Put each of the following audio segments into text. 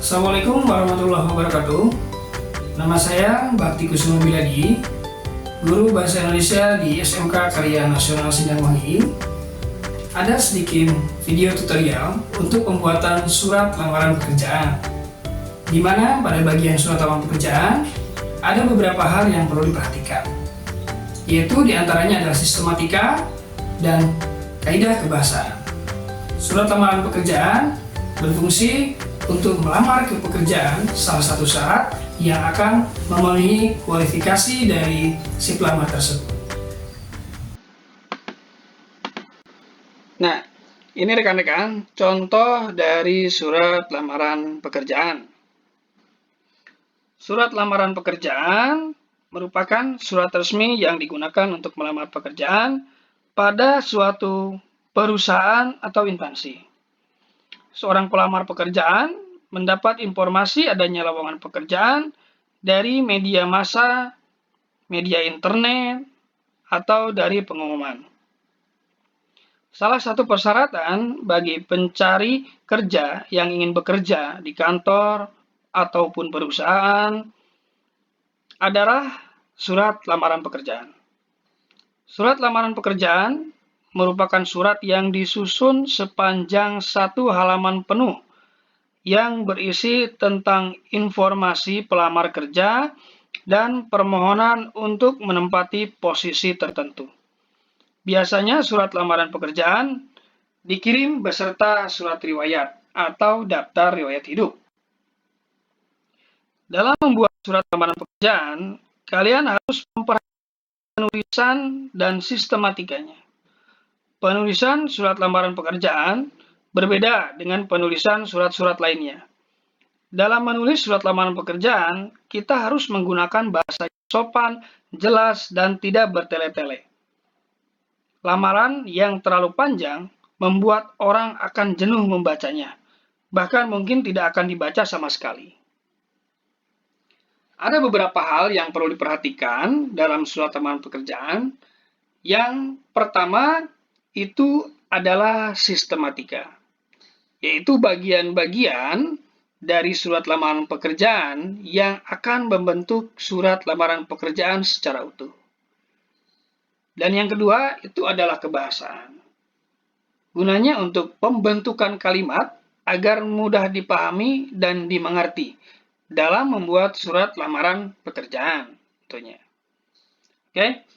Assalamualaikum warahmatullahi wabarakatuh. Nama saya Bakti Kusuma Biladi, guru Bahasa Indonesia di SMK Karya Nasional Sindangwangi. Ada sedikit video tutorial untuk pembuatan surat lamaran pekerjaan, di mana pada bagian surat lamaran pekerjaan ada beberapa hal yang perlu diperhatikan, yaitu diantaranya adalah sistematika dan kaidah kebahasaan. Surat lamaran pekerjaan berfungsi untuk melamar ke pekerjaan salah satu syarat yang akan memenuhi kualifikasi dari si pelamar tersebut. Nah, ini rekan-rekan contoh dari surat lamaran pekerjaan. Surat lamaran pekerjaan merupakan surat resmi yang digunakan untuk melamar pekerjaan pada suatu perusahaan atau instansi. Seorang pelamar pekerjaan mendapat informasi adanya lowongan pekerjaan dari media massa, media internet, atau dari pengumuman. Salah satu persyaratan bagi pencari kerja yang ingin bekerja di kantor ataupun perusahaan adalah surat lamaran pekerjaan. Surat lamaran pekerjaan merupakan surat yang disusun sepanjang 1 halaman penuh yang berisi tentang informasi pelamar kerja dan permohonan untuk menempati posisi tertentu. Biasanya surat lamaran pekerjaan dikirim beserta surat riwayat atau daftar riwayat hidup. Dalam membuat surat lamaran pekerjaan, kalian harus memperhatikan penulisan dan sistematikanya. Penulisan surat lamaran pekerjaan berbeda dengan penulisan surat-surat lainnya. Dalam menulis surat lamaran pekerjaan, kita harus menggunakan bahasa yang sopan, jelas, dan tidak bertele-tele. Lamaran yang terlalu panjang membuat orang akan jenuh membacanya, bahkan mungkin tidak akan dibaca sama sekali. Ada beberapa hal yang perlu diperhatikan dalam surat lamaran pekerjaan. Yang pertama itu adalah sistematika, yaitu bagian-bagian dari surat lamaran pekerjaan yang akan membentuk surat lamaran pekerjaan secara utuh. Dan yang kedua itu adalah kebahasaan. Gunanya untuk pembentukan kalimat agar mudah dipahami dan dimengerti dalam membuat surat lamaran pekerjaan tentunya. Oke,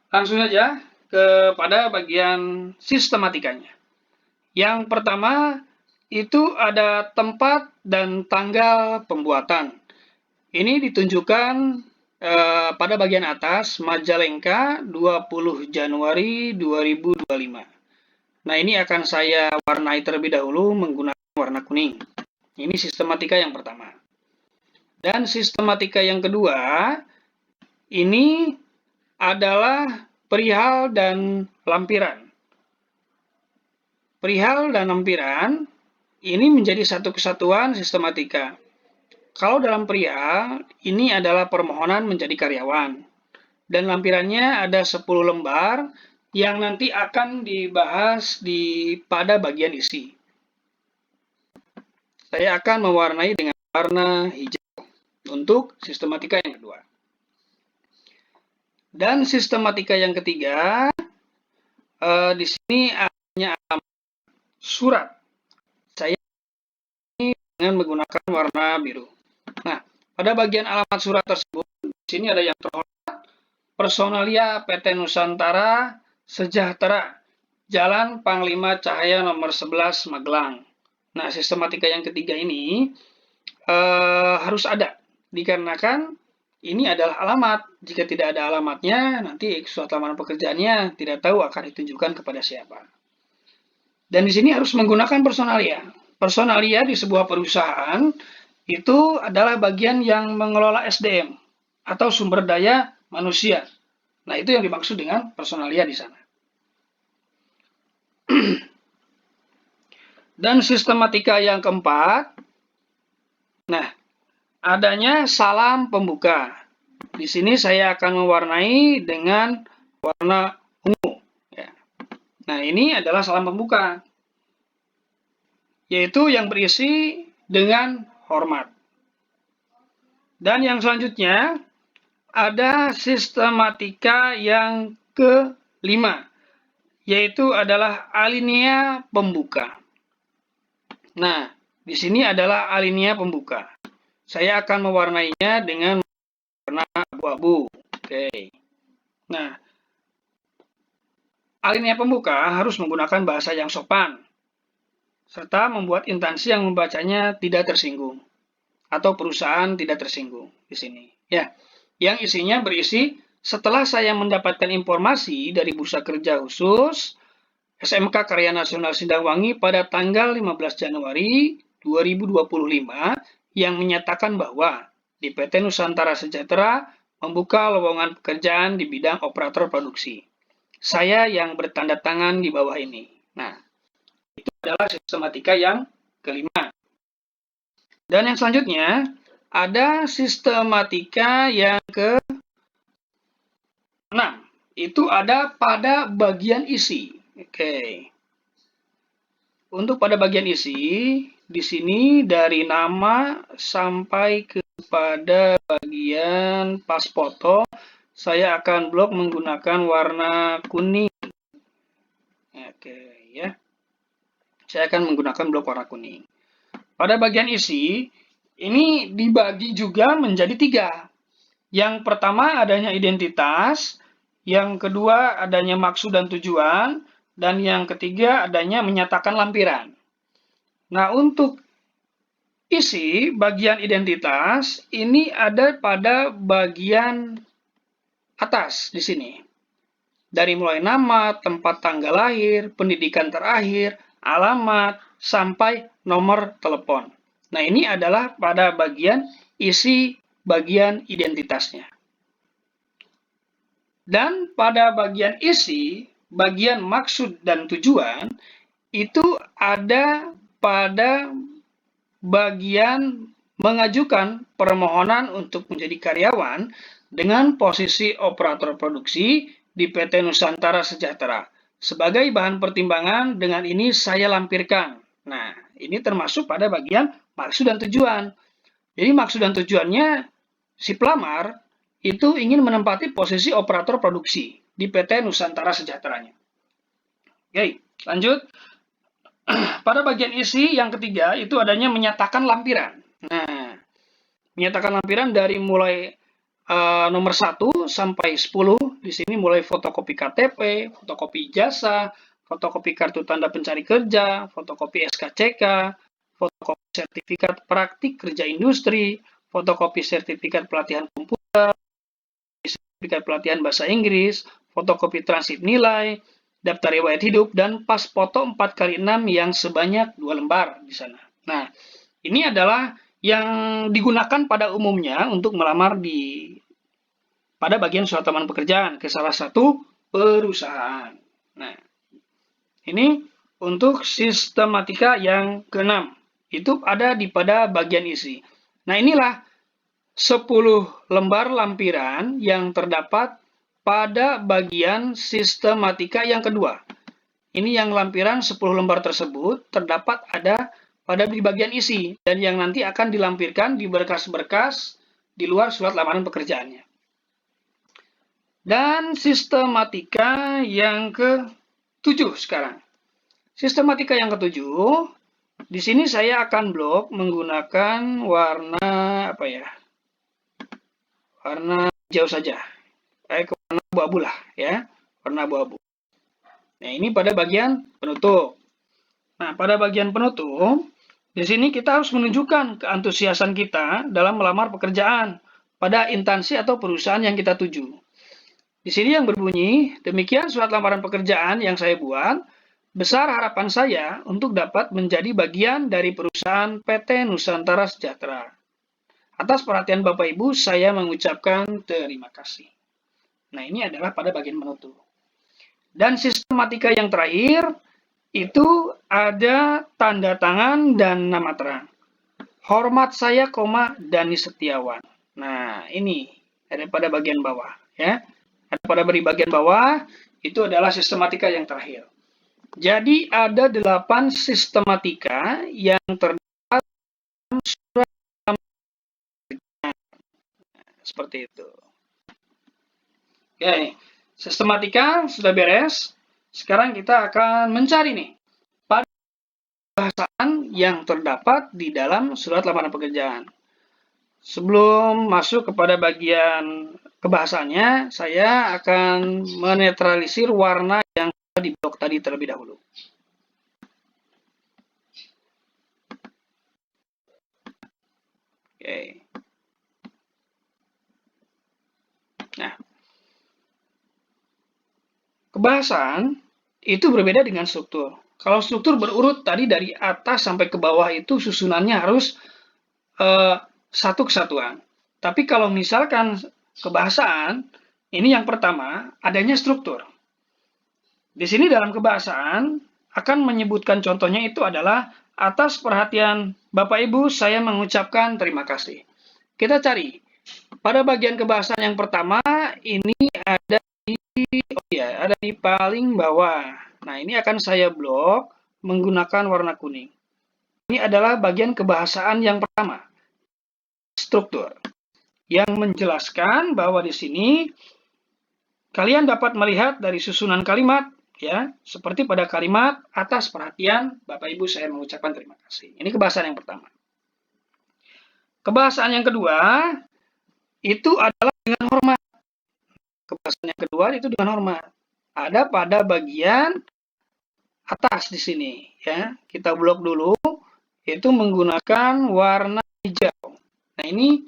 langsung saja kepada bagian sistematikanya. Yang pertama itu ada tempat dan tanggal pembuatan. Ini ditunjukkan pada bagian atas, Majalengka 20 Januari 2025. Nah, ini akan saya warnai terlebih dahulu menggunakan warna kuning. Ini sistematika yang pertama. Dan sistematika yang kedua, ini adalah perihal dan lampiran. Perihal dan lampiran ini menjadi satu kesatuan sistematika. Kalau dalam perihal, ini adalah permohonan menjadi karyawan. Dan lampirannya ada 10 lembar yang nanti akan dibahas pada bagian isi. Saya akan mewarnai dengan warna hijau untuk sistematika yang kedua. Dan sistematika yang ketiga, di sini hanya alamat surat. Saya ini dengan menggunakan warna biru. Nah, pada bagian alamat surat tersebut, di sini ada yang terhormat, Personalia PT Nusantara Sejahtera, Jalan Panglima Cahaya nomor 11 Magelang. Nah, sistematika yang ketiga ini harus ada, dikarenakan ini adalah alamat. Jika tidak ada alamatnya, nanti surat lamaran pekerjaannya tidak tahu akan ditujukan kepada siapa. Dan di sini harus menggunakan personalia. Personalia di sebuah perusahaan itu adalah bagian yang mengelola SDM atau sumber daya manusia. Nah, itu yang dimaksud dengan personalia di sana. Dan sistematika yang keempat, nah, adanya salam pembuka. Di sini saya akan mewarnai dengan warna ungu. Ya. Nah, ini adalah salam pembuka, yaitu yang berisi dengan hormat. Dan yang selanjutnya ada sistematika yang kelima, yaitu adalah alinea pembuka. Nah, di sini adalah alinea pembuka. Saya akan mewarnainya dengan warna abu-abu. Oke. Nah, alinea pembuka harus menggunakan bahasa yang sopan, serta membuat instansi yang membacanya tidak tersinggung, atau perusahaan tidak tersinggung di sini. Ya, yang isinya berisi, setelah saya mendapatkan informasi dari Bursa Kerja Khusus SMK Karya Nasional Sindangwangi pada tanggal 15 Januari 2025 yang menyatakan bahwa di PT Nusantara Sejahtera membuka lowongan pekerjaan di bidang operator produksi. Saya yang bertanda tangan di bawah ini. Nah, itu adalah sistematika yang kelima. Dan yang selanjutnya ada sistematika yang ke-6. Itu ada pada bagian isi. Oke. Untuk pada bagian isi, di sini dari nama sampai kepada bagian pas foto, saya akan blok menggunakan warna kuning. Oke, ya. Saya akan menggunakan blok warna kuning. Pada bagian isi, ini dibagi juga menjadi 3. Yang pertama adanya identitas, yang kedua adanya maksud dan tujuan, dan yang ketiga adanya menyatakan lampiran. Nah, untuk isi bagian identitas ini ada pada bagian atas di sini. Dari mulai nama, tempat tanggal lahir, pendidikan terakhir, alamat, sampai nomor telepon. Nah, ini adalah pada bagian isi bagian identitasnya. Dan pada bagian isi, bagian maksud dan tujuan, itu ada pada bagian mengajukan permohonan untuk menjadi karyawan dengan posisi operator produksi di PT Nusantara Sejahtera. Sebagai bahan pertimbangan, dengan ini saya lampirkan. Nah, ini termasuk pada bagian maksud dan tujuan. Jadi maksud dan tujuannya si pelamar itu ingin menempati posisi operator produksi di PT Nusantara Sejahteranya. Oke, lanjut. Pada bagian isi yang ketiga itu adanya menyatakan lampiran. Nah, menyatakan lampiran dari mulai nomor 1 sampai 10. Di sini mulai fotokopi KTP, fotokopi ijazah, fotokopi kartu tanda pencari kerja, fotokopi SKCK, fotokopi sertifikat praktik kerja industri, fotokopi sertifikat pelatihan komputer, sertifikat pelatihan bahasa Inggris, fotokopi transkrip nilai, daftar riwayat hidup, dan pas foto 4x6 yang sebanyak 2 lembar di sana. Nah, ini adalah yang digunakan pada umumnya untuk melamar pada bagian surat lamaran pekerjaan ke salah satu perusahaan. Nah, ini untuk sistematika yang ke-6. Itu ada pada bagian isi. Nah, inilah 10 lembar lampiran yang terdapat pada bagian sistematika yang kedua. Ini yang lampiran 10 lembar tersebut terdapat ada pada di bagian isi dan yang nanti akan dilampirkan di berkas-berkas di luar surat lamaran pekerjaannya. Dan sistematika yang ke-7 sekarang. Sistematika yang ke-7, di sini saya akan blok menggunakan warna apa ya? Warna hijau saja. Warna abu-abu lah ya, warna abu-abu. Nah, ini pada bagian penutup. Nah, pada bagian penutup, di sini kita harus menunjukkan keantusiasan kita dalam melamar pekerjaan pada instansi atau perusahaan yang kita tuju. Di sini yang berbunyi, demikian surat lamaran pekerjaan yang saya buat, besar harapan saya untuk dapat menjadi bagian dari perusahaan PT Nusantara Sejahtera. Atas perhatian Bapak Ibu, saya mengucapkan terima kasih. Nah, ini adalah pada bagian penutup. Dan sistematika yang terakhir, itu ada tanda tangan dan nama terang. Hormat saya, Dani Setiawan. Nah, ini ada pada bagian bawah. Ya. Ada pada bagian bawah, itu adalah sistematika yang terakhir. Jadi, ada 8 sistematika yang terdapat dalam surat seperti itu. Oke, sistematika sudah beres. Sekarang kita akan mencari nih pada bahasaan yang terdapat di dalam surat lamaran pekerjaan. Sebelum masuk kepada bagian kebahasannya, saya akan menetralisir warna yang di blok tadi terlebih dahulu. Oke. Nah, kebahasaan itu berbeda dengan struktur. Kalau struktur berurut tadi dari atas sampai ke bawah itu susunannya harus satu kesatuan. Tapi kalau misalkan kebahasaan, ini yang pertama, adanya struktur. Di sini dalam kebahasaan akan menyebutkan contohnya itu adalah atas perhatian Bapak Ibu saya mengucapkan terima kasih. Kita cari. Pada bagian kebahasaan yang pertama ini ada ada di paling bawah. Nah, ini akan saya blok menggunakan warna kuning. Ini adalah bagian kebahasaan yang pertama. Struktur. Yang menjelaskan bahwa di sini kalian dapat melihat dari susunan kalimat ya, seperti pada kalimat atas perhatian Bapak Ibu saya mengucapkan terima kasih. Ini kebahasaan yang pertama. Kebahasaan yang kedua itu adalah dengan hormat. Kebahasaan yang kedua itu dengan hormat. Ada pada bagian atas di sini ya. Kita blok dulu itu menggunakan warna hijau. Nah, ini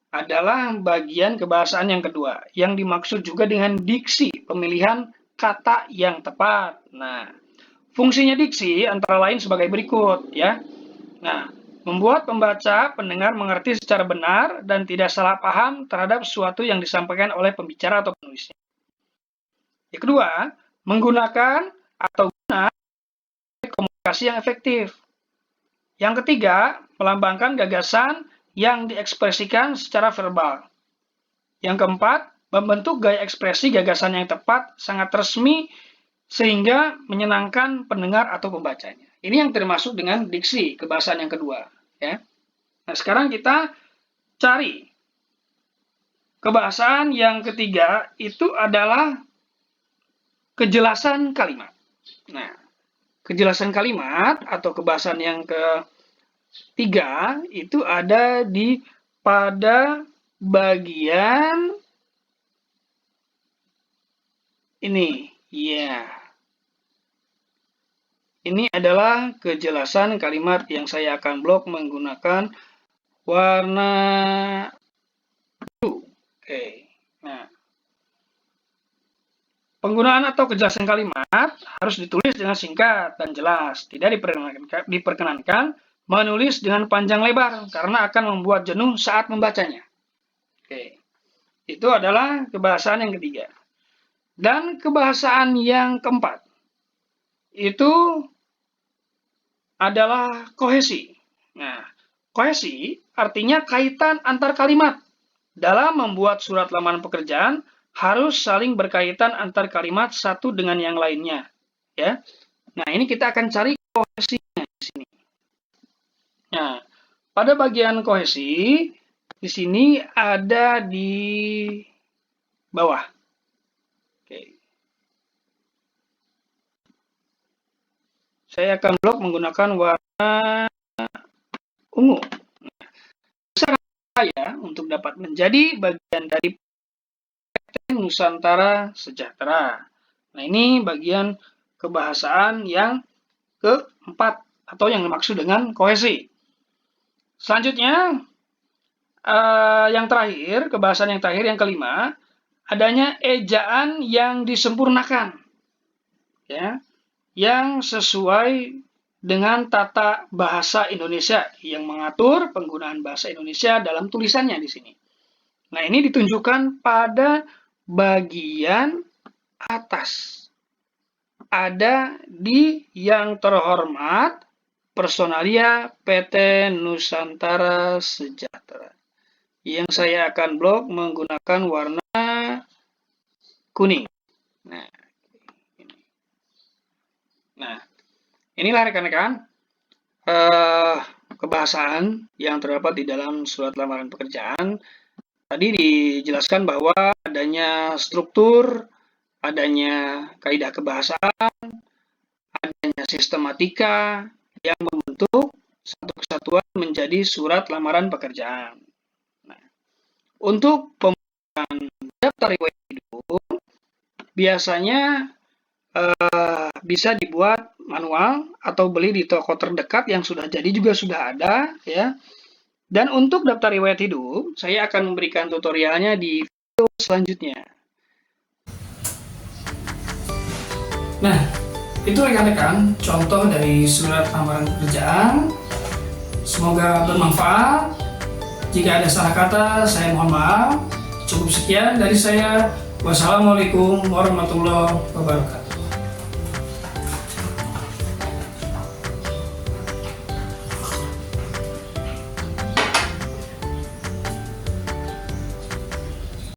adalah bagian kebahasaan yang kedua yang dimaksud juga dengan diksi, pemilihan kata yang tepat. Nah, fungsinya diksi antara lain sebagai berikut ya. Nah, membuat pembaca, pendengar mengerti secara benar dan tidak salah paham terhadap sesuatu yang disampaikan oleh pembicara atau penulisnya. Yang kedua, menggunakan atau guna komunikasi yang efektif. Yang ketiga, melambangkan gagasan yang diekspresikan secara verbal. Yang keempat, membentuk gaya ekspresi gagasan yang tepat, sangat resmi, sehingga menyenangkan pendengar atau pembacanya. Ini yang termasuk dengan diksi, kebahasaan yang kedua. Ya. Nah, sekarang kita cari. Kebahasaan yang ketiga itu adalah kejelasan kalimat. Nah, kejelasan kalimat atau kebahasaan yang ketiga itu ada di pada bagian ini. Ya. Ini adalah kejelasan kalimat yang saya akan blok menggunakan warna biru. Oke. Nah, penggunaan atau kejelasan kalimat harus ditulis dengan singkat dan jelas. Tidak diperkenankan menulis dengan panjang lebar karena akan membuat jenuh saat membacanya. Oke. Itu adalah kebahasaan yang ketiga. Dan kebahasaan yang keempat itu adalah kohesi. Nah, kohesi artinya kaitan antar kalimat. Dalam membuat surat lamaran pekerjaan harus saling berkaitan antar kalimat satu dengan yang lainnya, ya. Nah, ini kita akan cari kohesinya di sini. Nah, pada bagian kohesi di sini ada di bawah. Oke. Saya akan blok menggunakan warna ungu. Saya untuk dapat menjadi bagian dari PT Nusantara Sejahtera. Nah, ini bagian kebahasaan yang keempat atau yang dimaksud dengan kohesi. Selanjutnya, yang terakhir, kebahasaan yang terakhir, yang kelima, adanya ejaan yang disempurnakan, ya, yang sesuai dengan tata bahasa Indonesia yang mengatur penggunaan bahasa Indonesia dalam tulisannya di sini. Nah, ini ditunjukkan pada bagian atas. Ada di yang terhormat Personalia PT Nusantara Sejahtera. Yang saya akan blok menggunakan warna kuning. Nah, inilah rekan-rekan kebahasaan yang terdapat di dalam surat lamaran pekerjaan Tadi dijelaskan bahwa adanya struktur, adanya kaidah kebahasaan, adanya sistematika yang membentuk satu kesatuan menjadi surat lamaran pekerjaan. Nah, untuk pembuatan daftar riwayat hidup biasanya bisa dibuat manual atau beli di toko terdekat yang sudah jadi juga sudah ada ya. Dan untuk daftar riwayat hidup, saya akan memberikan tutorialnya di video selanjutnya. Nah, itu rekan-rekan contoh dari surat lamaran pekerjaan. Semoga bermanfaat. Jika ada salah kata, saya mohon maaf. Cukup sekian dari saya. Wassalamualaikum warahmatullahi wabarakatuh.